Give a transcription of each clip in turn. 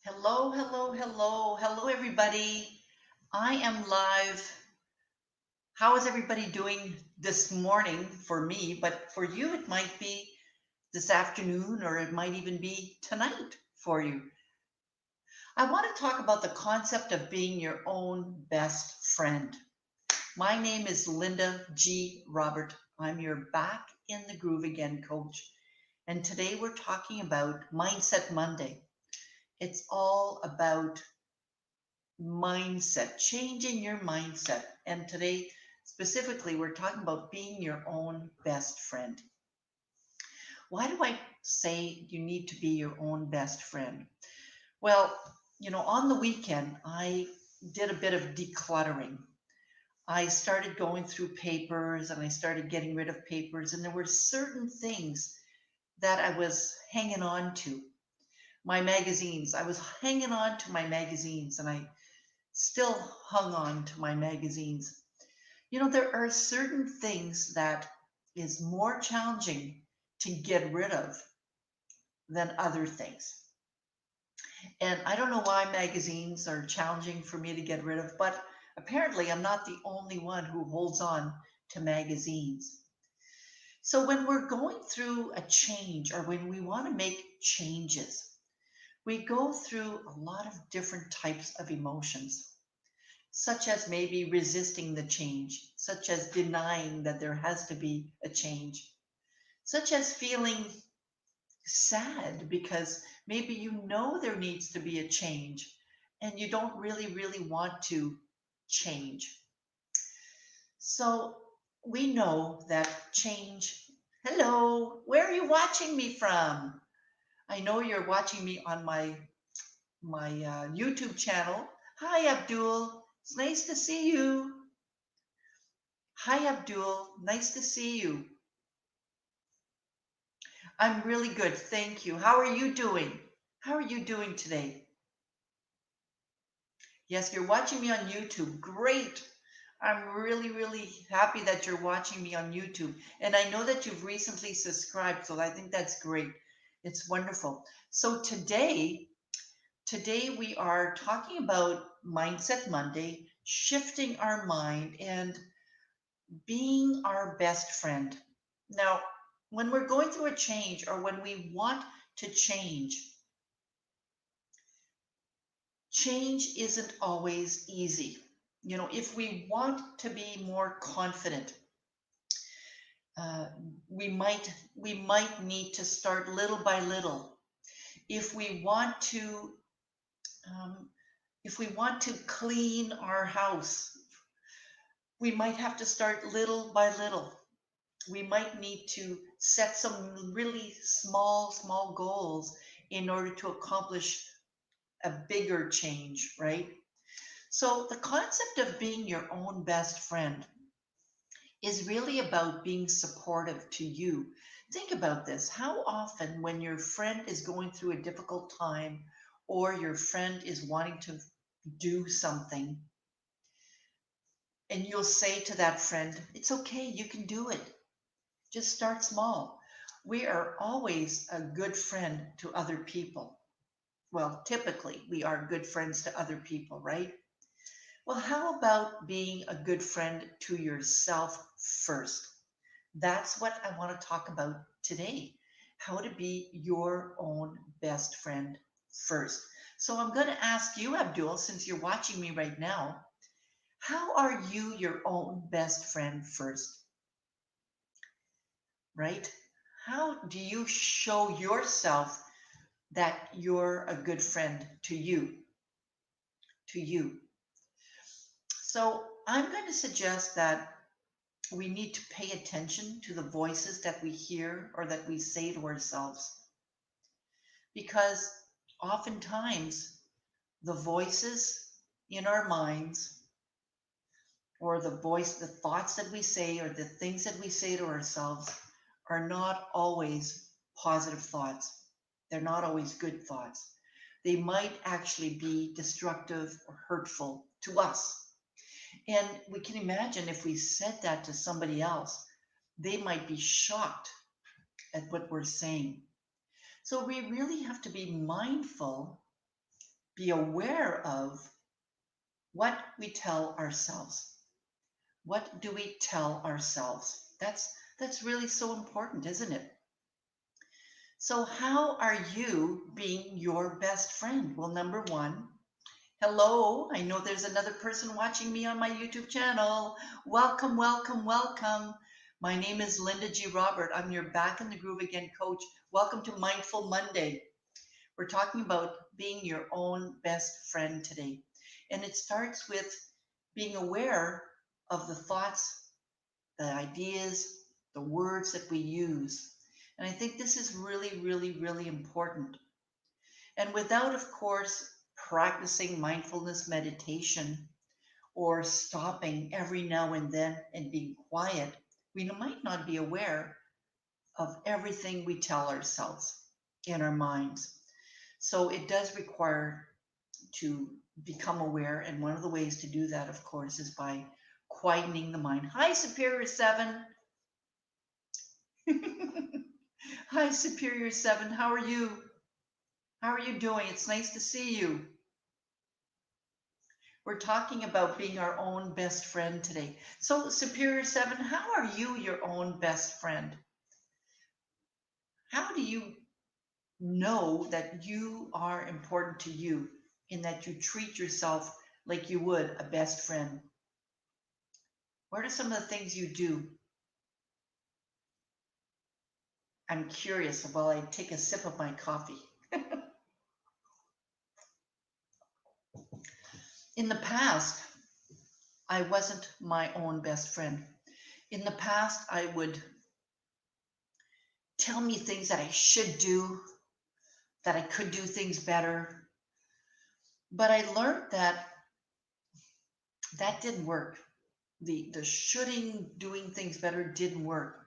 Hello, hello, hello, hello, everybody. I am live. How is everybody doing this morning for me? But for you, it might be this afternoon or it might even be tonight for you. I want to talk about the concept of being your own best friend. My name is Linda G. Robert. I'm your back in the groove again coach. And today we're talking about Mindset Monday. It's all about mindset, changing your mindset. And today, specifically, we're talking about being your own best friend. Why do I say you need to be your own best friend? Well, on the weekend, I did a bit of decluttering. I started going through papers and I started getting rid of papers, and there were certain things that I was hanging on to. My magazines, I was hanging on to my magazines, and I still hung on to my magazines. There are certain things that is more challenging to get rid of than other things. And I don't know why magazines are challenging for me to get rid of, but apparently I'm not the only one who holds on to magazines. So when we're going through a change or when we want to make changes, we go through a lot of different types of emotions, such as maybe resisting the change, such as denying that there has to be a change, such as feeling sad because maybe you know there needs to be a change and you don't really want to change. So we know that change. Hello, where are you watching me from? I know you're watching me on my YouTube channel. Hi, Abdul. It's nice to see you. Hi, Abdul. Nice to see you. I'm really good. Thank you. How are you doing? How are you doing today? Yes, you're watching me on YouTube. Great. I'm really happy that you're watching me on YouTube. And I know that you've recently subscribed, so I think that's great. It's wonderful. So today we are talking about Mindset Monday, shifting our mind and being our best friend. Now, when we're going through a change or when we want to change isn't always easy. If we want to be more confident, uh, we might need to start little by little. If we want to um, if we want to clean our house, we might have to start little by little. We might need to set some really small goals in order to accomplish a bigger change, right? So the concept of being your own best friend is really about being supportive to you. Think about this. How often, when your friend is going through a difficult time or your friend is wanting to do something, and you'll say to that friend, it's okay, you can do it. Just start small. We are always a good friend to other people. Well, typically, we are good friends to other people, right? Well, how about being a good friend to yourself first? That's what I want to talk about today. How to be your own best friend first. So I'm going to ask you, Abdul, since you're watching me right now, how are you your own best friend first, right? How do you show yourself that you're a good friend to you, to you? So I'm going to suggest that we need to pay attention to the voices that we hear or that we say to ourselves, because oftentimes the voices in our minds or the thoughts that we say or the things that we say to ourselves are not always positive thoughts. They're not always good thoughts. They might actually be destructive or hurtful to us. And we can imagine if we said that to somebody else, they might be shocked at what we're saying. So we really have to be mindful be aware of what we tell ourselves. What do we tell ourselves? That's really so important, isn't it? So how are you being your best friend? Well, number one, hello. I know there's another person watching me on my YouTube channel. Welcome, welcome, welcome. My name is Linda G. Robert. I'm your Back in the Groove Again coach. Welcome to Mindful Monday. We're talking about being your own best friend today. And it starts with being aware of the thoughts, the ideas, the words that we use. And I think this is really, really, really important. And without, of course, practicing mindfulness meditation or stopping every now and then and being quiet, we might not be aware of everything we tell ourselves in our minds. So it does require to become aware. And one of the ways to do that, of course, is by quietening the mind. Hi, Superior 7. Hi, Superior 7. How are you? How are you doing? It's nice to see you. We're talking about being our own best friend today. So, Superior 7, how are you your own best friend? How do you know that you are important to you in that you treat yourself like you would a best friend? What are some of the things you do? I'm curious while I take a sip of my coffee. In the past, I wasn't my own best friend. In the past, I would tell me things that I should do, that I could do things better. But I learned that that didn't work. The shoulding, doing things better didn't work.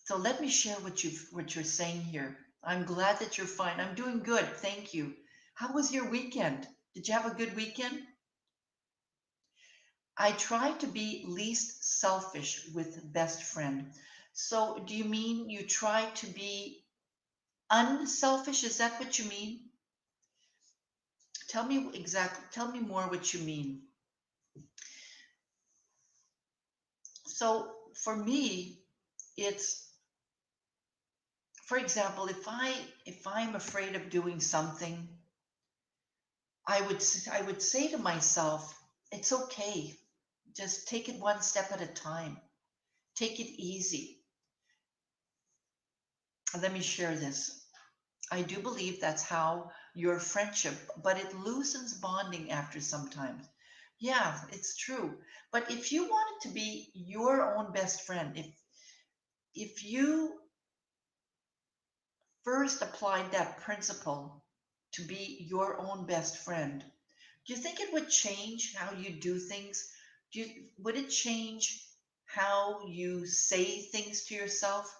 So let me share what you're saying here. I'm glad that you're fine. I'm doing good. Thank you. How was your weekend? Did you have a good weekend? I try to be least selfish with best friend. So do you mean you try to be unselfish? Is that what you mean? Tell me more what you mean. So for me, it's, for example, if I'm afraid of doing something, I would say to myself, it's okay. Just take it one step at a time. Take it easy. Let me share this. I do believe that's how your friendship, but it loosens bonding after some time. Yeah, it's true. But if you wanted to be your own best friend, if you first applied that principle to be your own best friend, do you think it would change how you do things? Would it change how you say things to yourself?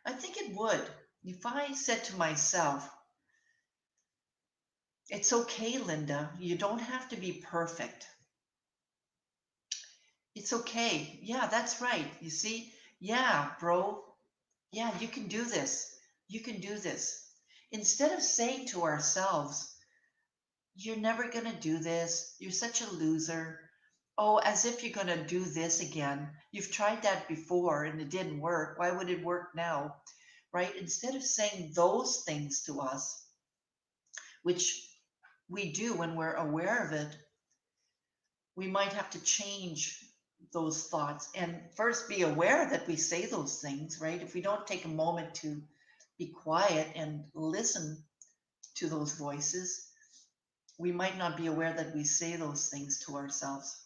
I think it would. If I said to myself, it's okay, Linda, you don't have to be perfect. It's okay. Yeah, that's right. You see? Yeah, bro. Yeah, you can do this. You can do this. Instead of saying to ourselves, you're never going to do this. You're such a loser. Oh, as if you're going to do this again. You've tried that before and it didn't work. Why would it work now? Right? Instead of saying those things to us, which we do when we're aware of it, we might have to change those thoughts and first be aware that we say those things, right? If we don't take a moment to be quiet and listen to those voices, we might not be aware that we say those things to ourselves.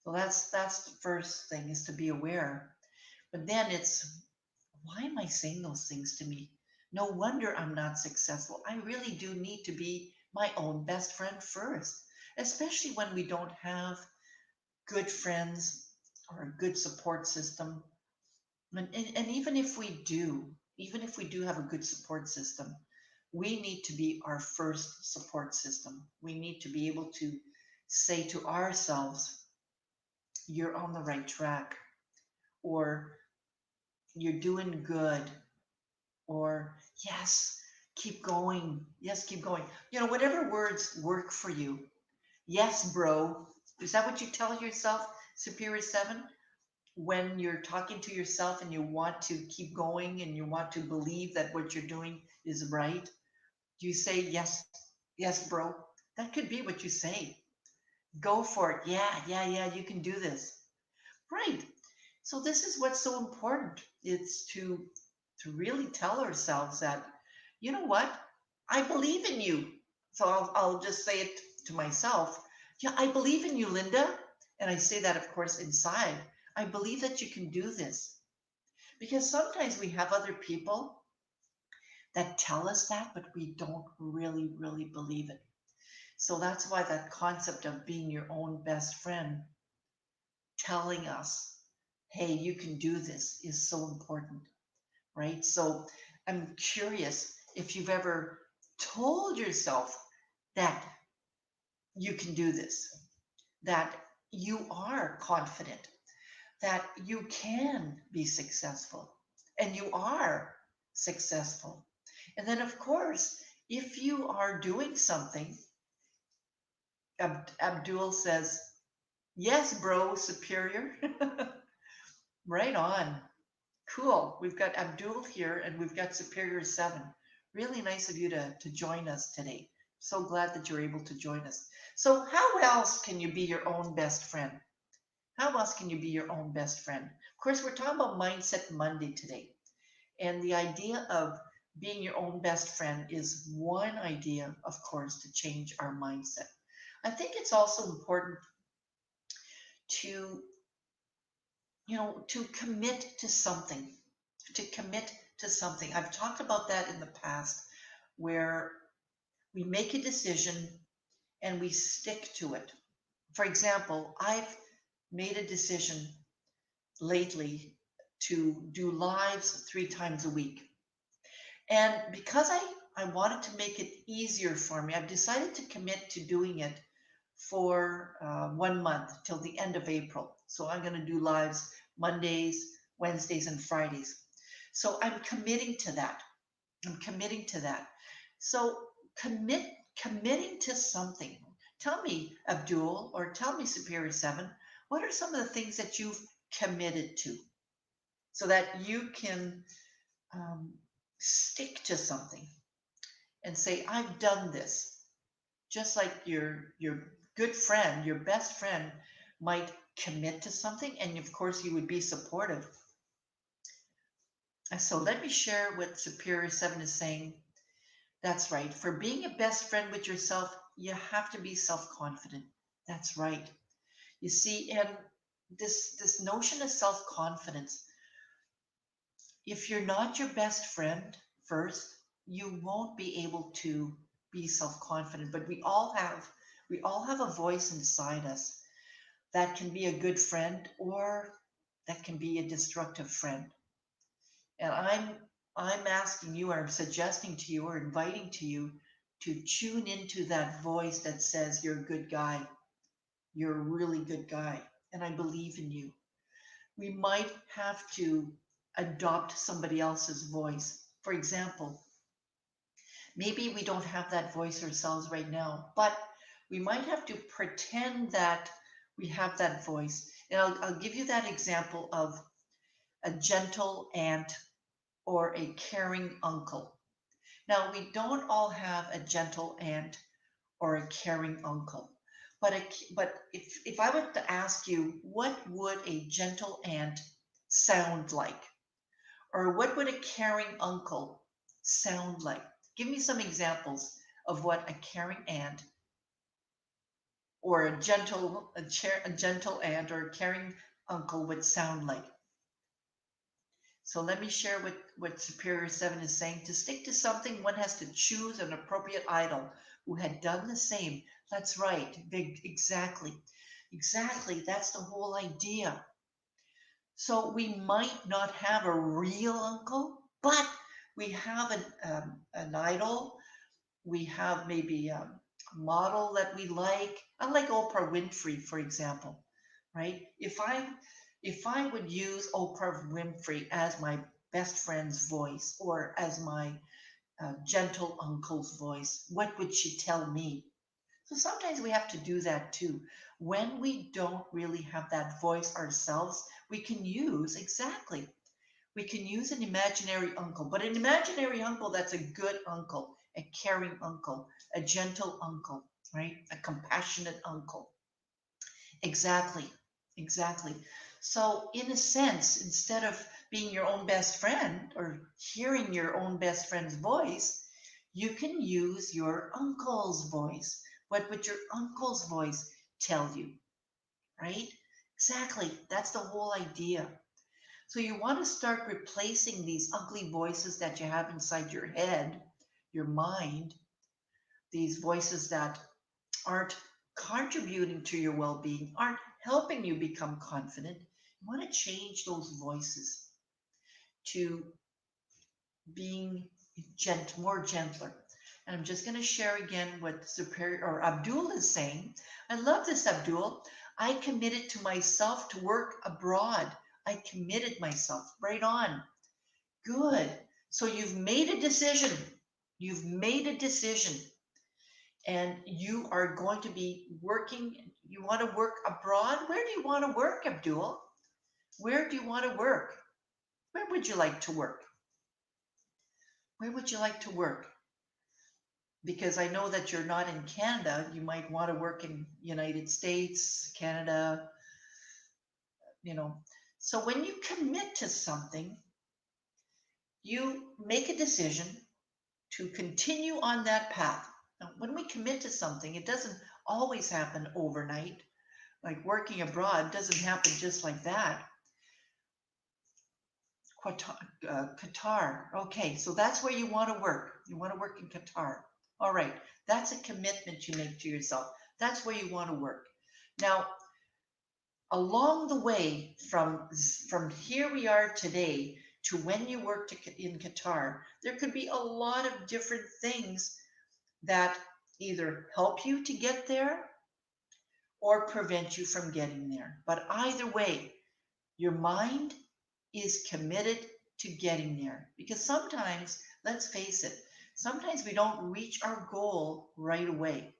So that's the first thing, is to be aware. But then it's, why am I saying those things to me? No wonder I'm not successful. I really do need to be my own best friend first, especially when we don't have good friends or a good support system. And even if we do have a good support system, we need to be our first support system. We need to be able to say to ourselves, you're on the right track, or you're doing good, or yes, Keep going. Yes, keep going. Whatever words work for you. Yes, bro. Is that what you tell yourself, Superior 7? When you're talking to yourself and you want to keep going and you want to believe that what you're doing is right, do you say, yes, yes, bro? That could be what you say. Go for it. Yeah, yeah, yeah, you can do this. Right. So this is what's so important. It's to really tell ourselves that, you know what? I believe in you. So I'll just say it to myself. Yeah, I believe in you, Linda. And I say that, of course, inside. I believe that you can do this. Because sometimes we have other people that tell us that, but we don't really, really believe it. So that's why that concept of being your own best friend, telling us, hey, you can do this, is so important, right? So I'm curious if you've ever told yourself that you can do this, that you are confident, that you can be successful, and you are successful. And then, of course, if you are doing something, Abdul says, yes, bro, superior. Right on. Cool. We've got Abdul here and we've got Superior 7. Really nice of you to join us today. So glad that you're able to join us. So, how else can you be your own best friend? How else can you be your own best friend? Of course, we're talking about Mindset Monday today. And the idea of being your own best friend is one idea, of course, to change our mindset. I think it's also important to, to commit to something, to commit to something. I've talked about that in the past where we make a decision and we stick to it. For example, I've made a decision lately to do lives 3 times a week. And because I wanted to make it easier for me, I've decided to commit to doing it for 1 month till the end of April. So I'm going to do lives Mondays, Wednesdays, and Fridays. So I'm committing to that. I'm committing to that. So commit committing to something. Tell me, Abdul, or tell me, Superior 7, what are some of the things that you've committed to so that you can um, stick to something and say, I've done this. Just like your good friend, your best friend might commit to something, and of course you would be supportive. And so let me share what Superior 7 is saying. That's right. For being a best friend with yourself, you have to be self-confident. That's right. You see, and this notion of self-confidence, if you're not your best friend first, you won't be able to be self-confident. But we all have a voice inside us that can be a good friend or that can be a destructive friend. And I'm asking you or suggesting to you or inviting to you to tune into that voice that says you're a good guy. You're a really good guy. And I believe in you. We might have to adopt somebody else's voice. For example, maybe we don't have that voice ourselves right now, but we might have to pretend that we have that voice. And I'll give you that example of a gentle aunt or a caring uncle. Now, we don't all have a gentle aunt or a caring uncle. But if I were to ask you, what would a gentle aunt sound like? Or what would a caring uncle sound like? Give me some examples of what a caring aunt or a gentle aunt or a caring uncle would sound like. So let me share what Superior 7 is saying. To stick to something, one has to choose an appropriate idol who had done the same. That's right. Exactly. Exactly. That's the whole idea. So we might not have a real uncle, but we have an idol. We have maybe a model that we like. Unlike Oprah Winfrey, for example, right? If I would use Oprah Winfrey as my best friend's voice or as my gentle uncle's voice? What would she tell me? So sometimes we have to do that too. When we don't really have that voice ourselves, we can use, exactly, we can use an imaginary uncle, but an imaginary uncle that's a good uncle, a caring uncle, a gentle uncle, right? A compassionate uncle. Exactly. Exactly. So, in a sense, instead of being your own best friend or hearing your own best friend's voice, you can use your uncle's voice. What would your uncle's voice tell you, right? Exactly. That's the whole idea. So, you want to start replacing these ugly voices that you have inside your head, your mind, these voices that aren't contributing to your well being, aren't helping you become confident. You want to change those voices to being more gentler. And I'm just going to share again what Superior or Abdul is saying. I love this, Abdul. I committed to myself to work abroad. I committed myself. Right on. Good. So you've made a decision. You've made a decision and you are going to be working. You want to work abroad? Where do you want to work, Abdul? Where do you want to work? Where would you like to work? Where would you like to work? Because I know that you're not in Canada. You might want to work in United States, Canada, you know. So when you commit to something, you make a decision to continue on that path. Now, when we commit to something, it doesn't always happen overnight. Like working abroad doesn't happen just like that. Qatar. Okay, so that's where you want to work. You want to work in Qatar. All right, that's a commitment you make to yourself. That's where you want to work. Now, along the way from here we are today to when you worked in Qatar, there could be a lot of different things that either help you to get there or prevent you from getting there. But either way, your mind is committed to getting there. Because sometimes, let's face it, sometimes we don't reach our goal right away.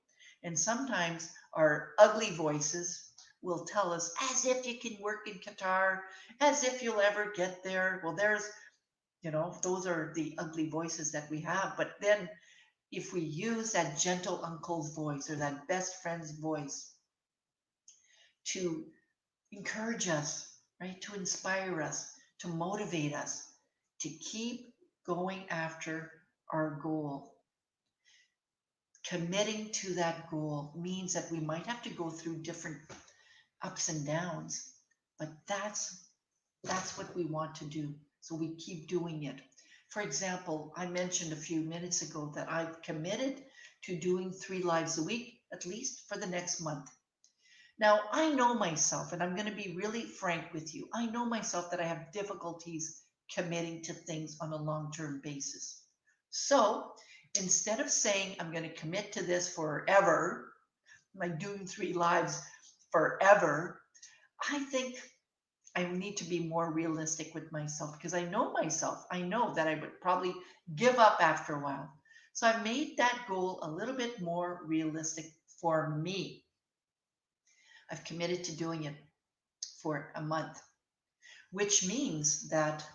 And sometimes our ugly voices will tell us, as if you can work in Qatar, as if you'll ever get there. Well, those are the ugly voices that we have. But then if we use that gentle uncle's voice or that best friend's voice to encourage us, right? To inspire us, to motivate us, to keep going after our goal. Committing to that goal means that we might have to go through different ups and downs, but that's what we want to do. So we keep doing it. For example, I mentioned a few minutes ago that I've committed to doing 3 lives a week, at least for the next month. Now, I know myself, and I'm going to be really frank with you. I know myself that I have difficulties committing to things on a long term basis. So instead of saying I'm going to commit to this forever, like doing 3 lives forever, I think I need to be more realistic with myself because I know myself. I know that I would probably give up after a while. So I've made that goal a little bit more realistic for me. I've committed to doing it for a month, which means that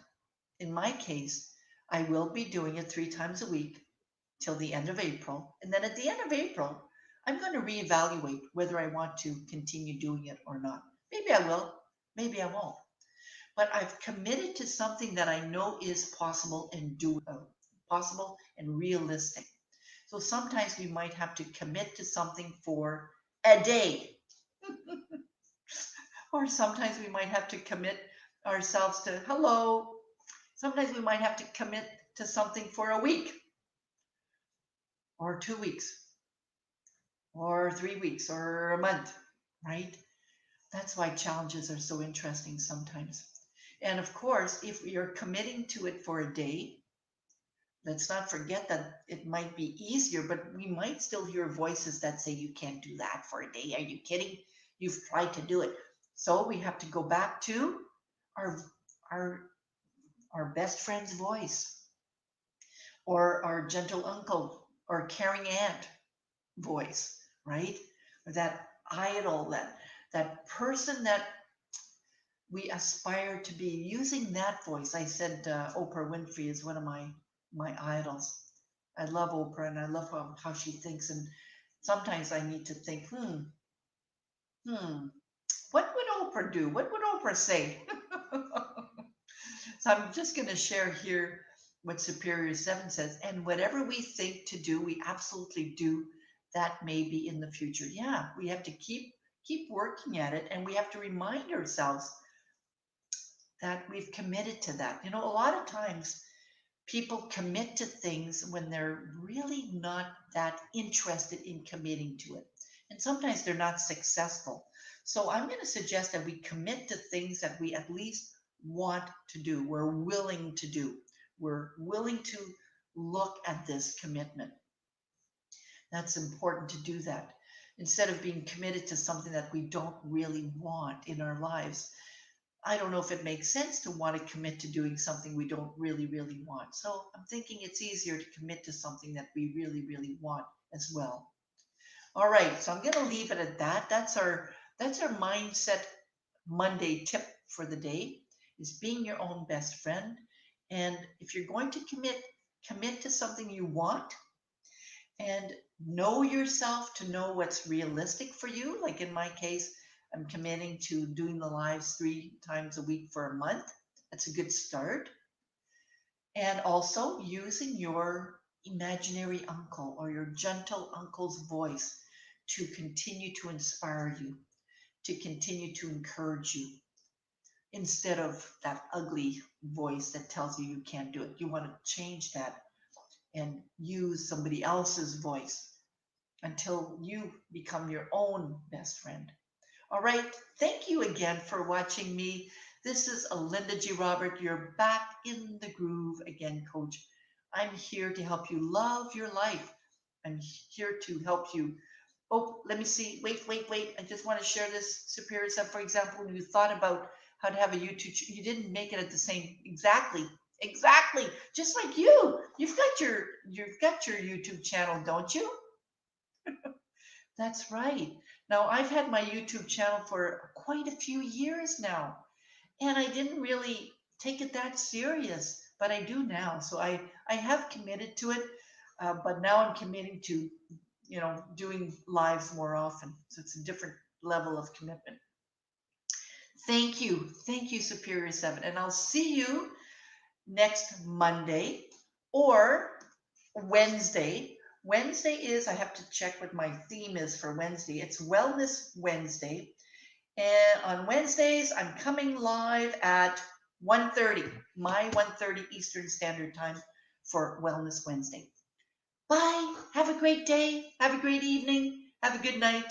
in my case, I will be doing it 3 times a week till the end of April. And then at the end of April, I'm going to reevaluate whether I want to continue doing it or not. Maybe I will, maybe I won't. But I've committed to something that I know is possible and possible and realistic. So sometimes we might have to commit to something for a day, or sometimes we might have to commit ourselves to hello. Sometimes we might have to commit to something for a week, or 2 weeks, or 3 weeks, or a month, right? That's why challenges are so interesting sometimes. And of course, if we are committing to it for a day, let's not forget that it might be easier, but we might still hear voices that say, you can't do that for a day. Are you kidding? You've tried to do it. So we have to go back to our, our, our best friend's voice. or our gentle uncle or caring aunt voice, right? Or that idol, that person that we aspire to be, using that voice. I said Oprah Winfrey is one of my idols. I love Oprah and I love how she thinks. And sometimes I need to think, hmm, what would Oprah do? What would Oprah say? So I'm just going to share here what Superior 7 says. And whatever we think to do, we absolutely do. That may be in the future. Yeah, we have to keep working at it, and we have to remind ourselves that we've committed to that. You know, a lot of times people commit to things when they're really not that interested in committing to it. And sometimes they're not successful. So I'm going to suggest that we commit to things that we at least want to do, we're willing to do. We're willing to look at this commitment. That's important to do that. Instead of being committed to something that we don't really want in our lives. I don't know if it makes sense to want to commit to doing something we don't really want. So I'm thinking it's easier to commit to something that we really want as well. All right, so I'm going to leave it at that. That's our mindset Monday tip for the day, is being your own best friend. And if you're going to commit to something you want, and know yourself to know what's realistic for you. Like in my case, I'm committing to doing the lives 3 times a week for a month. That's a good start. And also using your imaginary uncle or your gentle uncle's voice to continue to inspire you, to continue to encourage you, instead of that ugly voice that tells you you can't do it. You want to change that and use somebody else's voice until you become your own best friend. All right. Thank you again for watching me. This is Linda G. Robert. You're back in the groove again, coach. I'm here to help you love your life. I'm here to help you. Oh, let me see. Wait. I just want to share this superior stuff. For example, when you thought about how to have a YouTube, you didn't make it at the same exactly. Just like you. You've got your YouTube channel, don't you? That's right. Now, I've had my YouTube channel for quite a few years now, and I didn't really take it that serious, but I do now. So I have committed to it, but now I'm committing to, doing lives more often. So it's a different level of commitment. Thank you, Superior 7, and I'll see you next Monday or Wednesday. Wednesday is, I have to check what my theme is for Wednesday. It's Wellness Wednesday. And on Wednesdays, I'm coming live at 1:30, my 1:30 Eastern Standard Time for Wellness Wednesday. Bye. Have a great day. Have a great evening. Have a good night.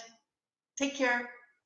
Take care.